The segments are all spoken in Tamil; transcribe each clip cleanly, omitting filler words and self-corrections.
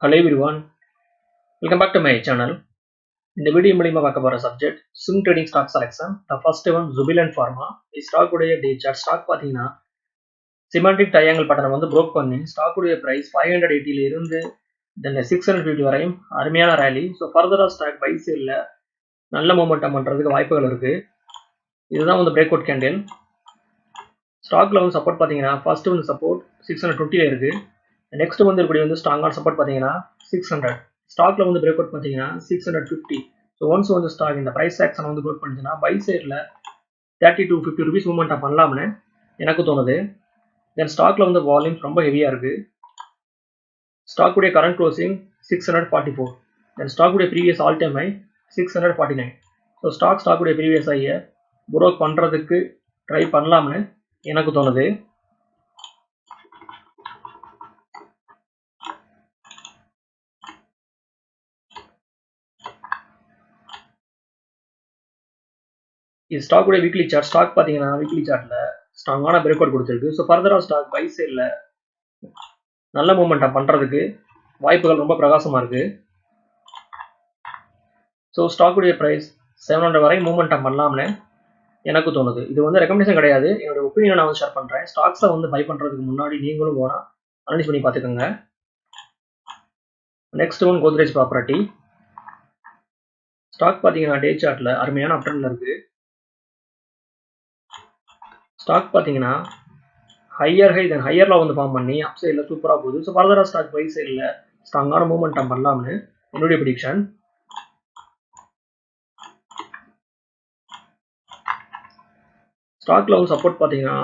Hello everyone, welcome back to my channel. இந்த வீடியோ மூலமா பார்க்க போற subject swing trading stock selection. The first one Jubilant Pharma. இந்த ஸ்டாக் உடைய டே சார்ட் ஸ்டாக் பாத்தீங்கன்னா சிமெட்ரிக் ட்ரையாங்கிள் பேட்டர்ன் வந்து பிரேக் பண்ணி ஸ்டாக் உடைய பிரைஸ் 580 ல இருந்து தென் 650 வரையும் அருமையான ராலி. சோ ஃபர்தரா ஸ்டாக் பை சேல்ல நல்ல மொமெண்டம் பண்றதுக்கு வாய்ப்புகள் இருக்கு. இதுதான் வந்து பிரேக் அவுட் கேண்டில். ஸ்டாக்ல வந்து சப்போர்ட் பாத்தீங்கன்னா ஃபர்ஸ்ட் வந்து சப்போர்ட் 620 ல இருக்கு. நெக்ஸ்ட் வந்து இருக்கக்கூடிய வந்து ஸ்ட்ராங்கான சப்போர்ட் பாத்தீங்கன்னா 600. ஸ்டாக்ல வந்து பிரேக் அவுட் பாத்தீங்கன்னா 650. ஸோ ஒன்ஸ் வந்து ஸ்டாக் இந்த பிரைஸ் ஆக்ஷன் வந்து பிரேக் பண்ணுச்சுன்னா பை சைட்ல 30 to 50 rupees மூவ்மெண்ட் பண்ணலாம்னு எனக்கு தோணுது. தென் ஸ்டாக்ல வந்து வால்யூம்ஸ் ரொம்ப ஹெவியா இருக்கு. ஸ்டாக் உடைய கரண்ட் க்ளோசிங் 644. தென் ஸ்டாக் உடைய previous all time high 649. So stock உடைய ப்ரீவியஸ் ஹையை பிரேக் பண்றதுக்கு ட்ரை பண்ணலாம்னு எனக்கு தோணுது. இது ஸ்டாக் உடைய வீக்லி சார்ட். ஸ்டாக் பாத்தீங்கன்னா வீக்லி சார்ட்ல ஸ்ட்ராங்கான பிரேக் அவுட் கொடுத்திருக்கு. ஸோ ஃபர்தரா ஸ்டாக் பை சைட்ல நல்ல மூவ்மெண்டம் பண்றதுக்கு வாய்ப்புகள் ரொம்ப பிரகாசமா இருக்கு. ஸோ ஸ்டாக் உடைய பிரைஸ் 700 வரை மூவ்மெண்டம் பண்ணலாம்னு எனக்கு தோணுது. இது வந்து ரெக்கமெண்டேஷன் கிடையாது, என்னோட ஒப்பீனியன் நான் வந்து ஷேர் பண்றேன். ஸ்டாக்ஸை வந்து பை பண்றதுக்கு முன்னாடி நீங்களும் போனா அனலைஸ் பண்ணி பார்த்துக்கோங்க. Next one Godrej property. Stock பாத்தீங்கன்னா டே சார்ட்ல அருமையான அப்ட்ரெண்ட்ல இருக்கு. ஸ்டாக் பாத்தீங்கன்னா ஹையர் ஹை தென் ஹையர்ல வந்து ஃபார்ம் பண்ணி அப் சைட்ல சூப்பரா போகுது. ஸோ ஃபர்தரா ஸ்டாக் பை சைட்ல ஸ்ட்ராங்கான மூவ்மெண்டம் பண்ணலாம்னு என்னுடைய ப்ரெடிக்ஷன். ஸ்டாக்ல வந்து சப்போர்ட் பாத்தீங்கன்னா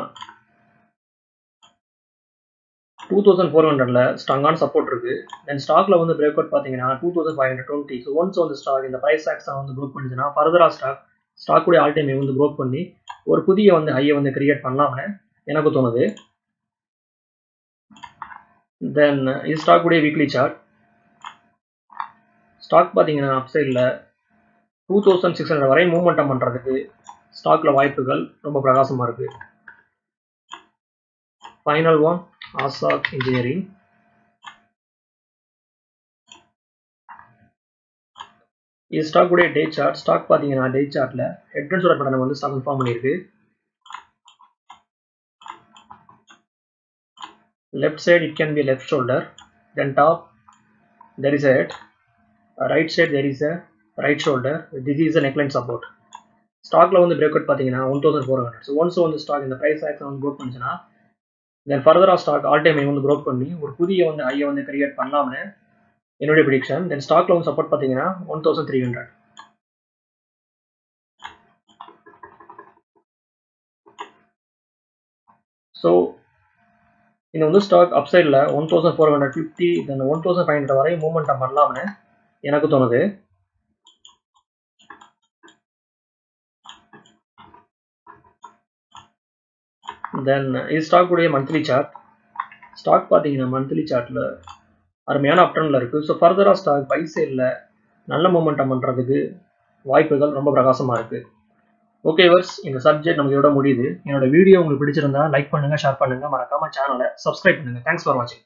2400ல ஸ்ட்ராங்கான சப்போர்ட் இருக்கு. தென் ஸ்டாக்ல வந்து பிரேக் அவுட் பாத்தீங்கன்னா 2520. ஸோ ஒன்ஸ் வந்து ஸ்டாக் இந்த பிரைஸ் ஆக்ஷன் வந்து பிரேக் பண்ணுச்சுன்னா ஃபர்தரா ஸ்டாக் உடைய ஆல் டைம் வந்து பிரேக் பண்ணி ஒரு புதிய வந்து ஹையை வந்து கிரியேட் பண்ணலாம்னு எனக்கு தோணுது. தென் இது ஸ்டாக் உடைய வீக்லி சார்ட். ஸ்டாக் பாத்தீங்கன்னா அப் சைட்ல 2600 வரை மூவ்மெண்டம் பண்றதுக்கு ஸ்டாக்ல வாய்ப்புகள் ரொம்ப பிரகாசமா இருக்கு. Final one Azad engineering. இது ஸ்டாக் உடைய டே சார்ட். ஸ்டாக் பாத்தீங்கன்னா day சார்ட்ல head and shoulder pattern வந்து ஸ்டாக் ஃபார்ம் பண்ணிருக்கு. Left side it can be left shoulder, then top there is a head, right side there is a right shoulder. This is a neckline support. ஸ்டாக்ல வந்து பிரேக் அவுட் பாத்தீங்கன்னா 1400. ஸோ ஒன்ஸ் வந்து ஸ்டாக் இந்த பிரைஸ் ஆக்ஷன் வந்து பிரேக் பண்ணுச்சுன்னா தென் ஃபர்தரா ஸ்டாக் ஆல் டைம் வந்து பிரேக் பண்ணி ஒரு புதிய வந்து ஹையை வந்து கிரியேட் பண்ணலாம்னு என்னுடைய ப்ரெடிக்ஷன். தென் ஸ்டாக்ல வந்து சப்போர்ட் பாத்தீங்கன்னா 1300. ஸோ இந்த வந்து ஸ்டாக் அப் சைட்ல 1450 தென் 1500 வரை மூவ்மெண்டம் பண்ணலாம்னு எனக்கு தோணுது. தென் இது ஸ்டாக் உடைய மந்த்லி சார்ட். ஸ்டாக் பாத்தீங்கன்னா மந்த்லி சார்ட்ல அருமையான அப்ட்ரெண்ட்ல இருக்கு. ஸோ ஃபர்தரா ஸ்டாக் பை சைட்ல நல்ல மூவ்மெண்டம் பண்றதுக்கு வாய்ப்புகள் ரொம்ப பிரகாசமா இருக்கு. ஓகே வர்ஸ், இந்த சப்ஜெக்ட் நமக்கு இதோட முடியுது. என்னோட வீடியோ உங்களுக்கு பிடிச்சிருந்தா லைக் பண்ணுங்க, ஷேர் பண்ணுங்க, மறக்காம சேனலை சப்ஸ்கிரைப் பண்ணுங்க. தேங்க்ஸ் ஃபார் வாட்சிங்.